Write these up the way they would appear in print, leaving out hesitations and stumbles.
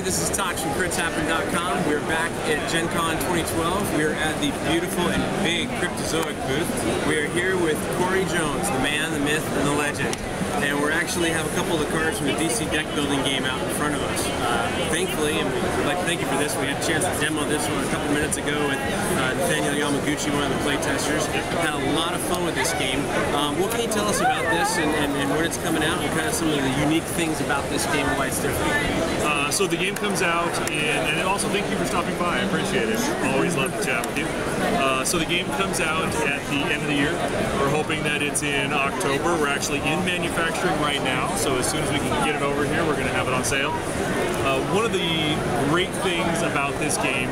This is Tox from CryptoZoic.com. We're back at Gen Con 2012. We're at the beautiful and big Cryptozoic booth. We're here with Cory Jones, the man, the myth, and the legend. And we actually have a couple of the cards from the DC deck building game out in front of us. Thankfully, and we'd like to thank you for this, we had a chance to demo this one a couple minutes ago with Nathaniel Yamaguchi, one of the playtesters. Had a lot of fun with this game. What can you tell us about this and when it's coming out and kind of some of the unique things about this game and why it's different? So the game comes out, and also thank you for stopping by. I appreciate it. Always love to chat with you. So the game comes out at the end of the year. We're hoping that it's in October. We're actually in manufacturing right now, so as soon as we can get it over here, we're going to have it on sale. One of the great things about this game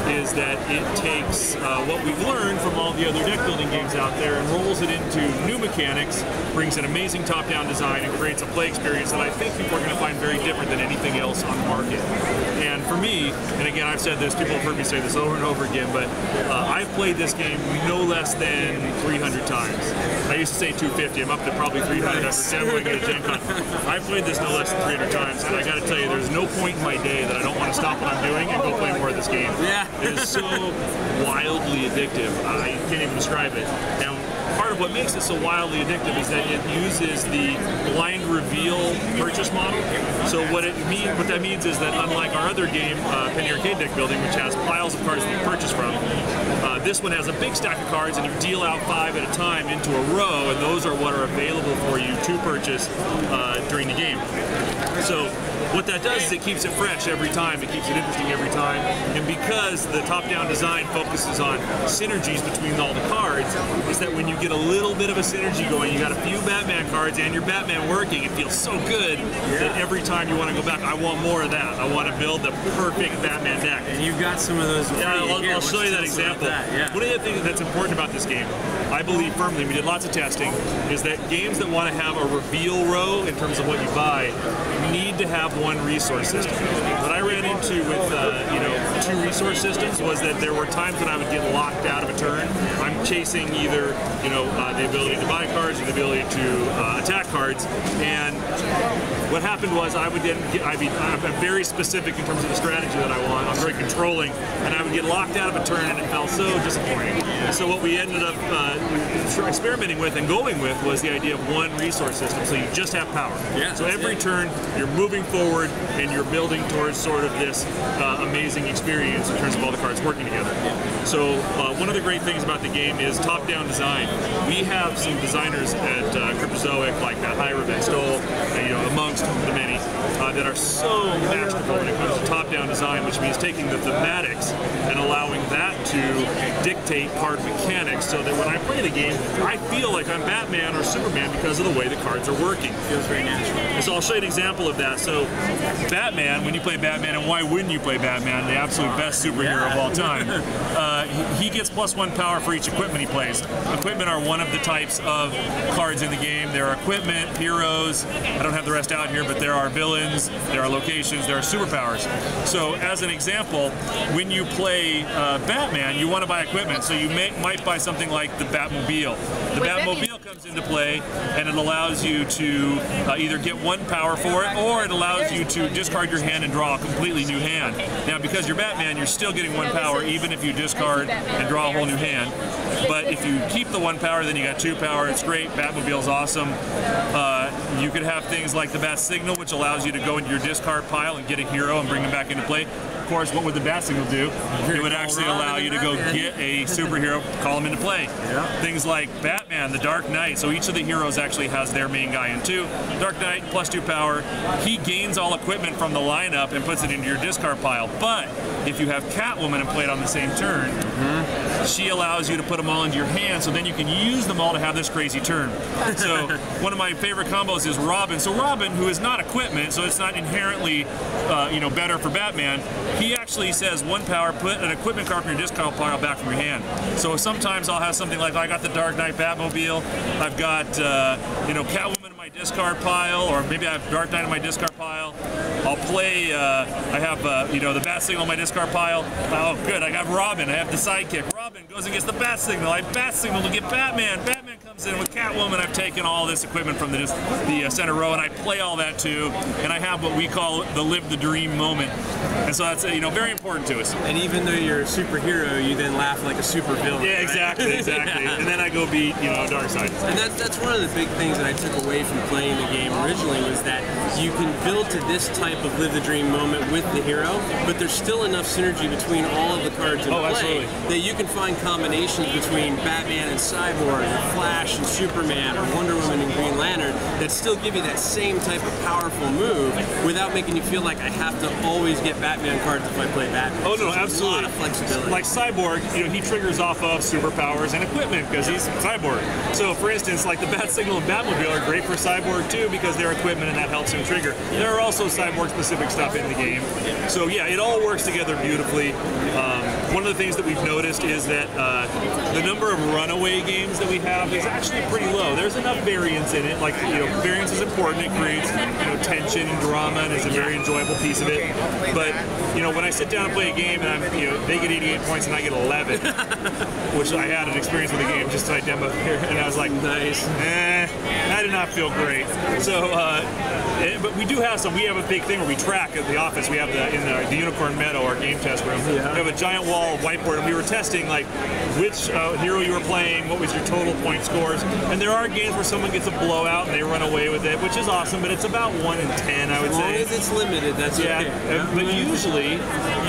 is that it takes what we've learned from all the other deck building games out there and rolls it into new mechanics, brings an amazing top-down design, and creates a play experience that I think people are going to find very different than anything else on the market. And for me, and again, I've said this, people have heard me say this over and over again, but I've played this game no less than 300 times. I used to say 250, I'm up to probably 300 after demoing at Gen Con. I've played this no less than 300 times, and I got to tell you, there's no point in my day that I don't want to stop what I'm doing and go play more of this game. Yeah. It is so wildly addictive. I can't even describe it. Now, part of what makes it so wildly addictive is that it uses the blind reveal purchase model. So what that means is that unlike our other game, Penny Arcade Deck Building, which has piles of cards that you purchase from, this one has a big stack of cards and you deal out 5 at a time into a row, and those are what are available for you to purchase during the game. So what that does is it keeps it fresh every time, it keeps it interesting every time, and because the top-down design focuses on synergies between all the cards, is that when you get a little bit of a synergy going, you got a few Batman cards and your Batman working, it feels so good that every time you want to go back, I want more of that. I want to build the perfect Batman deck. And you've got some of those. Yeah, I'll show you that example. One of the things that's important about this game, I believe firmly, we did lots of testing, is that games that want to have a reveal row in terms of what you buy need to have one resource system. What I ran into with 2 resource systems was that there were times when I would get locked out of a turn. I'm chasing either the ability to buy cards or the ability to attack cards, and what happened was I'm very specific in terms of the strategy that I want. I'm very controlling, and I would get locked out of a turn, and it felt so disappointing. And so what we ended up experimenting with and going with was the idea of one resource system, so you just have power. Yeah, so every turn, you're moving forward, and you're building towards sort of this amazing experience in terms of all the cards working together. So one of the great things about the game is top-down design. We have some designers at Cryptozoic, like Ira Van Stol, amongst the many, that are so masterful when it comes to top-down design, which means taking the thematics and allowing that to dictate card mechanics, so that when I play the game, I feel like I'm Batman or Superman because of the way the cards are working. Feels very natural. And so I'll show you an example of that. So Batman, when you play Batman, and why wouldn't you play Batman, the absolute best superhero of all time, he gets +1 power for each equipment he plays. Equipment are one of the types of cards in the game. There are equipment, heroes, I don't have the rest out here, but there are villains, there are locations, there are superpowers. So as an example, when you play Batman, you want to buy equipment, so you might buy something like the Batmobile. The Batmobile comes into play, and it allows you to either get 1 power for it, or it allows you to discard your hand and draw a completely new hand. Now, because you're Batman, you're still getting 1 power, even if you discard and draw a whole new hand. But if you keep the 1 power, then you got 2 power. It's great. Batmobile's awesome. You could have things like the Bat Signal, which allows you to go into your discard pile and get a hero and bring him back into play. Of course, what would the Bat Signal do? It would actually allow you to go get a superhero, call him into play. Yeah. Things like Batman, the Dark Knight. So each of the heroes actually has their main guy in 2. Dark Knight, +2 power. He gains all equipment from the lineup and puts it into your discard pile. But if you have Catwoman and play it on the same turn, she allows you to put them all into your hand, so then you can use them all to have this crazy turn. So one of my favorite combos is Robin. So Robin, who is not equipment, so it's not inherently better for Batman, he actually says 1 power, put an equipment card from your discard pile back from your hand. So sometimes I'll have something like, I got the Dark Knight Batmobile, I've got Catwoman in my discard pile, or maybe I have Dark Knight in my discard pile. I'll play, I have the Bat Signal in my discard pile. Oh good, I got Robin, I have the sidekick. Robin goes and gets the Bat Signal, I Bat Signal to get Batman. Batman comes in with Catwoman. I've taken all this equipment from the center row and I play all that too, and I have what we call the live the dream moment. And so that's very important to us. And even though you're a superhero, you then laugh like a super villain. Yeah, exactly, right? exactly. Yeah. And then I go beat Darkseid. And that's one of the big things that I took away from playing the game originally, was that you can build to this type of live the dream moment with the hero, but there's still enough synergy between all of the cards in play absolutely. that you can find combinations between Batman and Cyborg, or Flash and Superman, or Wonder Woman and Green Lantern that still give you that same type of powerful move without making you feel like I have to always get Batman cards if I play Batman. Oh, so no, absolutely. A lot of flexibility. Like Cyborg, he triggers off of superpowers and equipment because he's Cyborg. So, for instance, like the Bat Signal and Batmobile are great for Cyborg too because they're equipment and that helps him trigger. There are also Cyborg-specific stuff in the game. So, yeah, it all works together beautifully. One of the things that we've noticed is that the number of runaway games that we have is actually pretty low. There's enough variance in it. Like, variance is important. It creates, tension and drama, and it's a very enjoyable piece of it. But, when I sit down and play a game and they get 88 points and I get 11, which I had an experience with the game just I demoed here, and I was like, nice. I did not feel great. So, but we do have some. We have a big thing where we track at the office. We have in the Unicorn Meadow, our game test room. Yeah. We have a giant wall of whiteboard, and we were testing like which hero you were playing, what was your total point scores, and there are games where someone gets a blowout and they run away with it, which is awesome. But it's about 1 in 10, I would say. As long as it's limited, that's okay. Yeah. But usually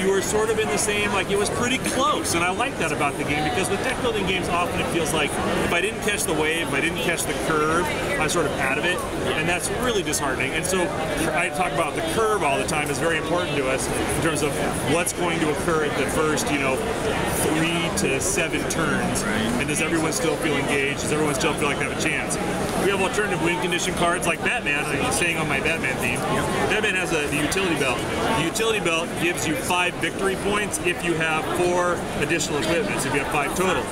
you were sort of in the same, like it was pretty close, and I like that about the game because with deck building games often it feels like if I didn't catch the wave, if I didn't catch the curve, I'm sort of out of it, and that's really disheartening. And so I talk about the curve all the time is very important to us in terms of what's going to occur at the first, 3 to 7 turns, and does everyone still feel engaged? Does everyone still feel like they have a chance? We have alternative win condition cards like Batman. I'm staying on my Batman theme. Batman has the utility belt. The utility belt gives you 5 victory points if you have 4 additional equipments, if you have 5 total.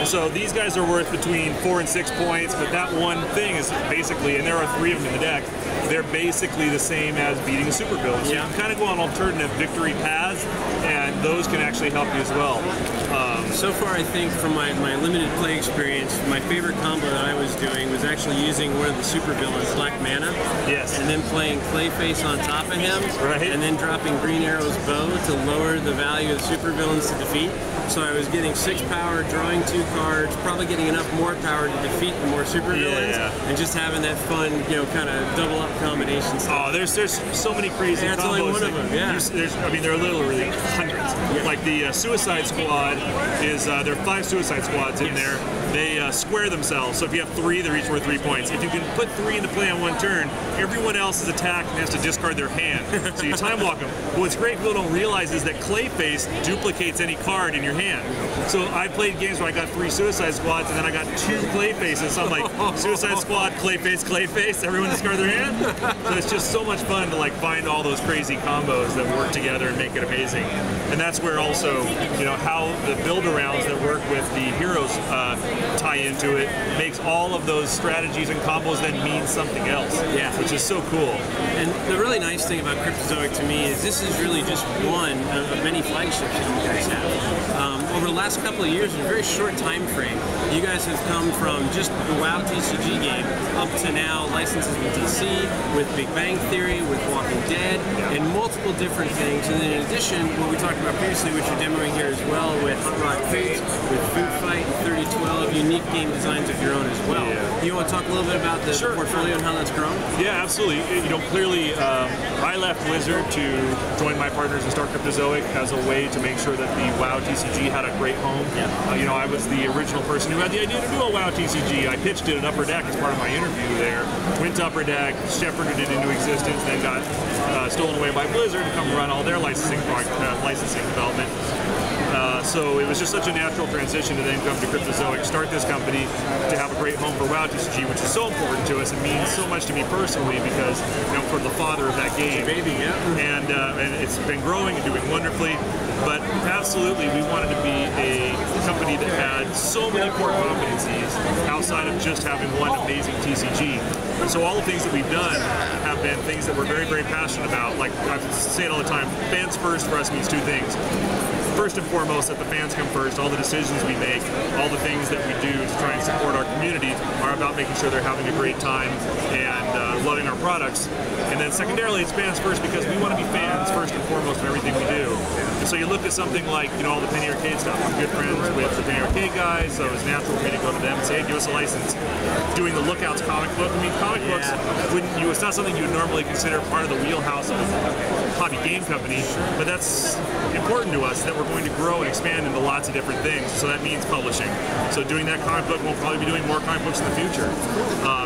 So these guys are worth between 4 and 6 points, but that one thing is basically, and there are 3 of them in the deck, they're basically the same as beating a super villain. So you can kind of go on alternative victory paths, and those can actually help you as well. So far, I think from my limited play experience, my favorite combo that I was doing was actually using one of the super villains, Black Mana. Yes. And then playing Clayface on top of him. Right. And then dropping Green Arrow's bow to lower the value of the super villains to defeat. So I was getting 6 power, drawing 2 cards, probably getting enough more power to defeat the more super villains, and just having that fun, kind of double up combination stuff. Oh, there's so many crazy combos. That's only one of them, yeah. There are literally hundreds. Yeah. Like the Suicide Squad is, there are 5 Suicide Squads in there. They square themselves, so if you have 3, they're each worth 3 points. If you can put 3 into play on one turn, everyone else is attacked and has to discard their hand. So you time walk them. But what's great people don't realize is that Clayface duplicates any card in your hand. So I played games where I got 3 Suicide Squads and then I got 2 Clayfaces. So I'm like, Suicide Squad, Clayface, Clayface, everyone discard their hand. So it's just so much fun to like find all those crazy combos that work together and make it amazing. And that's where also, how the build-arounds that work with the heroes tie into it makes all of those strategies and combos then mean something else, which is so cool. And the really nice thing about Cryptozoic to me is this is really just one of many flagships that you guys have. Over the last couple of years, in a very short time frame, you guys have come from just the WoW TCG game up to now licenses with DC, with Big Bang Theory, with Walking Dead, and multiple different things. And then in addition, what we talked about previously, which you're demoing here as well, with Hot Rock Foods, with Food Fight, and 3012, unique game designs of your own as well. Yeah. You want to talk a little bit about the portfolio and how that's grown? Yeah, absolutely. Clearly, I left Blizzard to join my partners and start Cryptozoic as a way to make sure that the WoW TCG had a great home. I was the original person who had the idea to do a WoW TCG. I pitched it at Upper Deck as part of my interview there. Went to Upper Deck, shepherded it into existence, then got stolen away by Blizzard to come run all their licensing development. So it was just such a natural transition to then come to Cryptozoic, start this company, to have a great home for WoW TCG, which is so important to us. It means so much to me personally because, you know, for the father of that game. Baby, yeah. And it's been growing and doing wonderfully. But absolutely, we wanted to be a company that had so many core competencies outside of just having one amazing TCG. And so all the things that we've done have been things that we're very, very passionate about. Like I say it all the time, fans first for us means two things. First and foremost, that the fans come first. All the decisions we make, all the things that we do to try and support our community are about making sure they're having a great time and loving our products. And then secondarily, it's fans first because we want to be fans first and foremost in everything we do. And so you look at something like, you know, all the Penny Arcade stuff. I'm good friends with the Penny Arcade guys, so it's natural for me to go to them and say, hey, give us a license. Doing the Lookouts comic book. I mean, comic books, it's not something you would normally consider part of the wheelhouse of a hobby game company, but that's important to us that we're going to grow and expand into lots of different things. So that means publishing. So doing that comic book, we'll probably be doing more comic books in the future.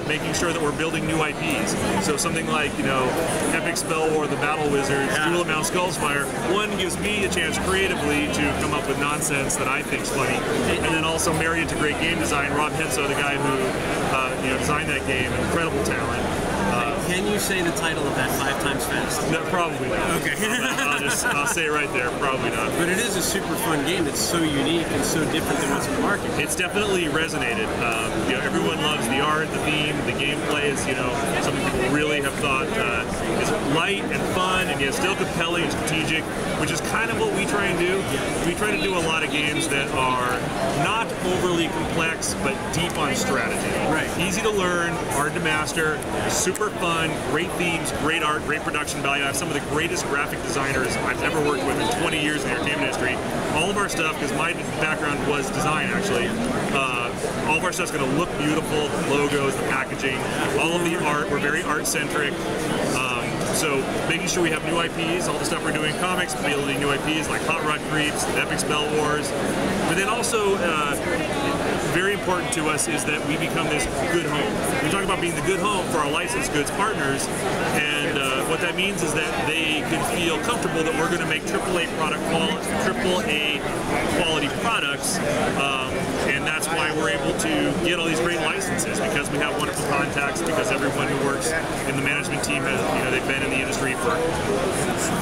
Making sure that we're building new IPs. So something like, you know, Epic Spell War, the Battle Wizards, Duel of Mount Skullfire. One gives me a chance creatively to come up with nonsense that I think's funny, and then also marry it to great game design. Rob Henso, the guy who designed that game, incredible talent. Can you say the title of that 5 times fast? No, probably not. Okay. I'll say it right there, probably not. But it is a super fun game that's so unique and so different than what's in the market. It's definitely resonated. You know, everyone loves the art, the theme, the gameplay is, you know, something people really have thought is light and fun and yet still compelling and strategic, which is kind of what we try and do. We try to do a lot of games that are not overly complex, but deep on strategy. Right. Easy to learn, hard to master, super fun, great themes, great art, great production value. I have some of the greatest graphic designers I've ever worked with in 20 years in the entertainment industry. All of our stuff, because my background was design actually, all of our stuff's going to look beautiful, the logos, the packaging, all of the art, we're very art-centric. So making sure we have new IPs, all the stuff we're doing in comics, building new IPs like Hot Rod Creeps, Epic Spell Wars. But then also, very important to us is that we become this good home. We talk about being the good home for our licensed goods partners, and what that means is that they can feel comfortable that we're going to make AAA quality products, and that's why we're able to get all these great licenses, because we have wonderful contacts, because everyone who works in the management team has, you know, they've been in the industry for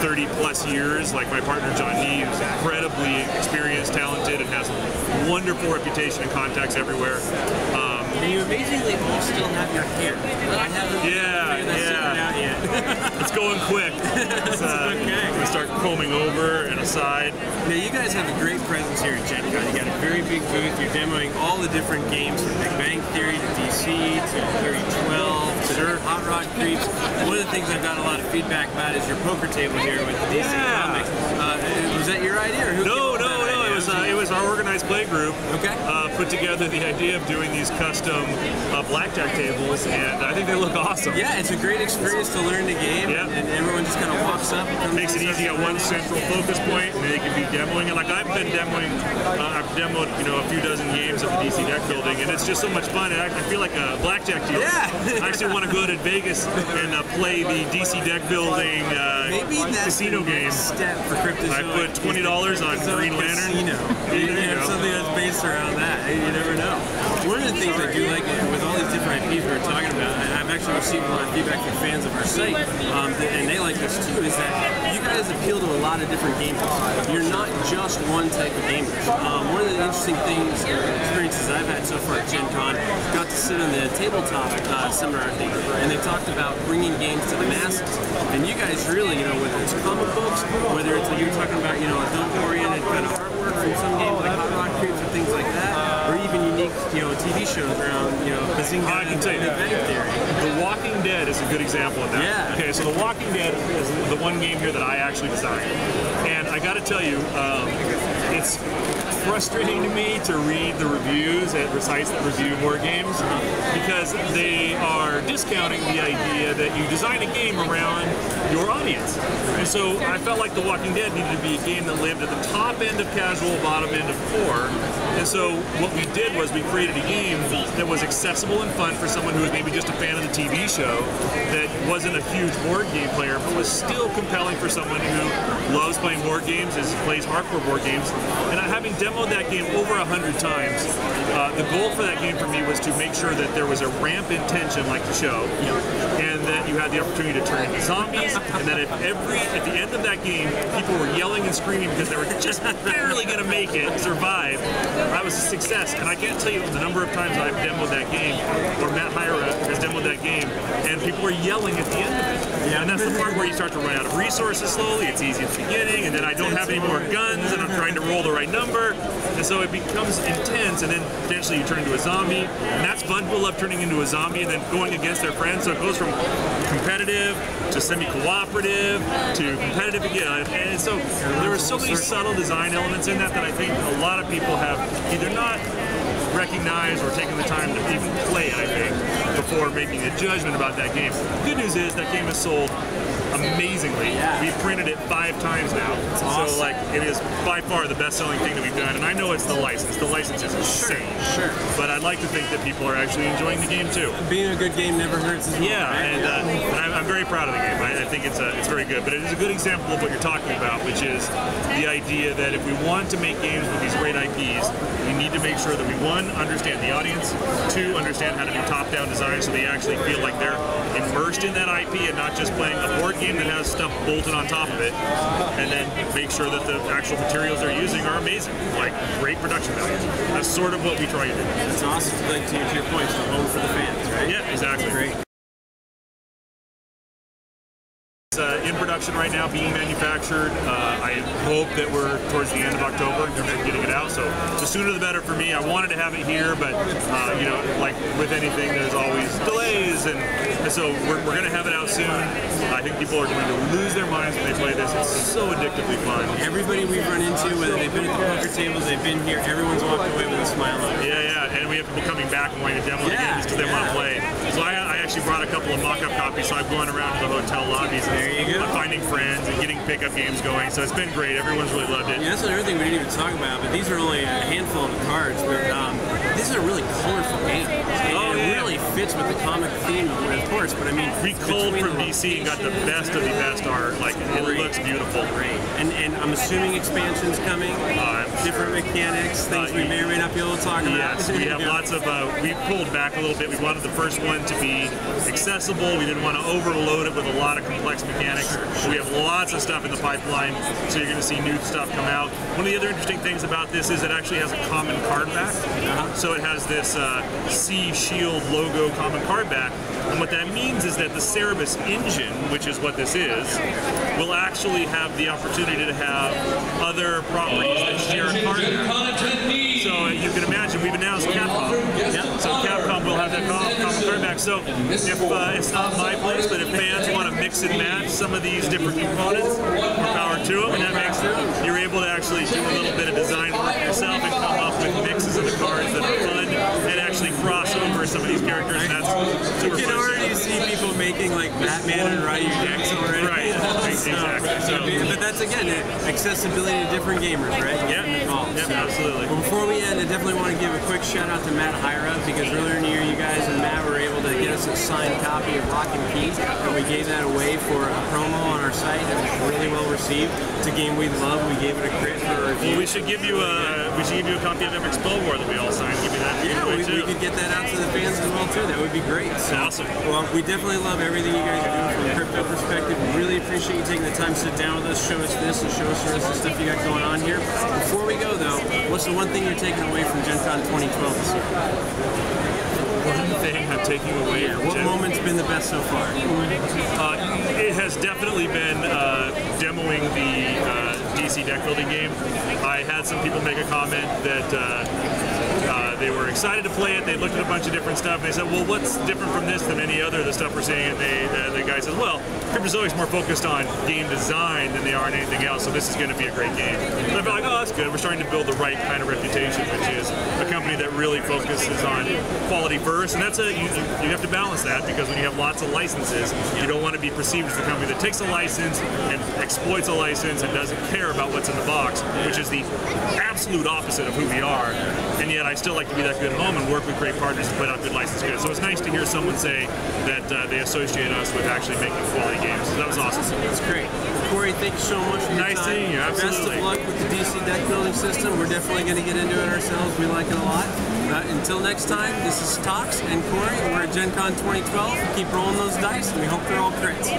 30 plus years. Like my partner John Nee, who's incredibly experienced, talented, and has a wonderful reputation and contacts everywhere. And you amazingly all still have your hair. I haven't figured that secret out yet. It's going quick. It's okay. Going to start combing over and aside. Now you guys have a great presence here at Gen Con. You got a very big booth. You're demoing all the different games from Big Bang Theory to DC to 3012 to Hot Rod Creeps. One of the things I've got a lot of feedback about is your poker table here with the DC comics. Was that your idea, or who came up with that idea? It was our organized play group. Okay. Put together the idea of doing these custom blackjack tables, and I think they look awesome. Yeah, it's a great experience to learn the game, and everyone just kind of walks up. And makes it easy at one central focus point, and they can be demoing it. Like I've been demoing, I've demoed, you know, a few dozen games of the DC deck building, and it's just so much fun. And I feel like a blackjack dealer. Yeah. I actually want to go to Vegas and play the DC deck building casino game. Step for Cryptozoic. I put $20 on Green Lantern. Casino. You have something that's based around that. You never know. One of the things I do like with all these different IPs we were talking about, I've actually received a lot of feedback from fans of our site, and they like this too, is that you guys appeal to a lot of different gamers. You're not just one type of gamer. One of the interesting things, or experiences I've had so far at Gen Con, got to sit on the tabletop seminar, I think, and they talked about bringing games to the masses. And you guys really, you know, whether it's comic books, whether it's like you're talking about, you know, adult-oriented kind of artwork from some games like Hot Rod Creeps or things like that, or even unique, you know, TV shows around, you know, Bazinga and Big Bang Theory. The Walking Dead is a good example of that. Yeah. Okay, so The Walking Dead is the one game here that I actually designed. And I got to tell you, it's frustrating to me to read the reviews at sites that review board games, because they are discounting the idea that you design a game around your audience. And so I felt like The Walking Dead needed to be a game that lived at the top end of casual, bottom end of core, And so what we did was we created a game that was accessible and fun for someone who was maybe just a fan of the TV show, that wasn't a huge board game player, but was still compelling for someone who loves playing board games, plays hardcore board games. And having demoed that game over 100 times, the goal for that game for me was to make sure that there was a rampant tension like the show, and that you had the opportunity to turn into zombies, and that at the end of that game, people were yelling and screaming because they were just barely going to make it, survive. That was a success, and I can't tell you the number of times I've demoed that game, or Matt Hyra has demoed that game, and people were yelling at the end of it. And that's the part where you start to run out of resources slowly. It's easy at the beginning, and then I don't have any more guns, and I'm trying to roll the right number, and so it becomes intense, and then potentially you turn into a zombie, and that's fun. People love turning into a zombie and then going against their friends, so it goes from competitive to semi-cooperative to competitive again, and so there were so many subtle design elements in that I think a lot of people have either not recognized or taken the time to even play it, I think, before making a judgment about that game. The good news is that game is sold amazingly. We've printed it 5 times now. Awesome. So like it is by far the best-selling thing that we've done, and I know it's the license. The license is insane. Sure. But I'd like to think that people are actually enjoying the game too. Being a good game never hurts as well. Yeah, right? And I'm very proud of the game. I think it's very good. But it is a good example of what you're talking about, which is the idea that if we want to make games with these great IPs, we need to make sure that we, 1, understand the audience, 2, understand how to do top-down design so they actually feel like they're immersed in that IP and not just playing a board game that has stuff bolted on top of it, and then make sure that the actual materials they're using are amazing, like great production values. That's sort of what we try to do. That's awesome. Like to your point, it's a home for the fans, right? Yeah, exactly. Great. It's in production right now, being manufactured. I hope that we're towards the end of October getting it out. So the sooner the better for me. I wanted to have it here, but you know, like with anything, there's always delays, and so we're going to have it out soon. I think people are going to lose their minds when they play this. It's so addictively fun. Everybody we've run into, whether they've been at the poker tables, they've been here, everyone's walked away with a smile on it. Yeah, and we have people coming back and wanting to demo the games because they want to play. So I actually brought a couple of mock-up copies, so I've gone around to the hotel lobbies and finding friends and getting pickup games going. So it's been great. Everyone's really loved it. Yeah, that's another thing we didn't even talk about, but these are only a handful of the cards, but these are really colorful games. And it really fits with the comic theme, of course, but I mean... We culled from DC and got the best of the best art. Like, it looks beautiful. Great. And I'm assuming expansions coming, different mechanics, things we may or may not be able to talk about. Yes, we have lots of... we pulled back a little bit. We wanted the first one to be accessible. We didn't want to overload it with a lot of complex mechanics. We have lots of stuff in the pipeline, so you're going to see new stuff come out. One of the other interesting things about this is it actually has a common card back. So it has this Sea Shield logo common card back. And what that means is that the Cerebus engine, which is what this is, will actually have the opportunity to have other properties that share a card back. So you can imagine, we've announced Capcom. So Capcom will have that common card back. So if it's not my place, but if fans want to mix and match some of these different components, more power to them, and that makes you're able to actually do a little bit of design work yourself and come up with mixes of the cards that are fun and actually cross over some of these characters, and that's super fun. You can already see people making like Batman and Ryu decks already. Right, exactly. But that's, again, accessibility to different gamers, right? Absolutely. Well, before we end, I definitely want to give a quick shout out to Matt Hyra, because earlier in the year you guys and Matt were able to get us a signed copy of Rock and Pete, and we gave that away for a promo on our site. It was really well received. It's a game we love. We gave it a crit for a review. Well, we should give you a copy of MX War that we all signed. Give you that. Yeah, we could get that out to the fans as well too. That would be great. So, awesome. Well, we definitely love everything you guys are doing from a crypto perspective. We really appreciate you taking the time to sit down with us, show us this, and show us the rest of the stuff you got going on here. Before we go though, what's the one thing you're taking away from Gen Con 2012 this year? One thing I'm taking away from what moment's been the best so far? It has definitely been demoing the DC deck building game. I had some people make a comment that they were excited to play it. They looked at a bunch of different stuff and they said, well, what's different from this than any other of the stuff we're seeing? And the guy says, well, Cryptozoic's more focused on game design than they are on anything else, so this is going to be a great game. And I felt like, oh, that's good. We're starting to build the right kind of reputation, which is a company that really focuses on quality first, and that's you have to balance that, because when you have lots of licenses, you don't want to be perceived as the company that takes a license and exploits a license and doesn't care about what's in the box, which is the absolute opposite of who we are. And yet I still like to be that good home and work with great partners to put out good licensed goods. So it's nice to hear someone say that they associate us with actually making quality games. So that was awesome. That's great. Cory, thank you so much for your time. Nice seeing you, absolutely. Best of luck with the DC deck building system. We're definitely going to get into it ourselves. We like it a lot. Until next time, this is Tox and Cory. We're at Gen Con 2012. Keep rolling those dice, and we hope they're all crits.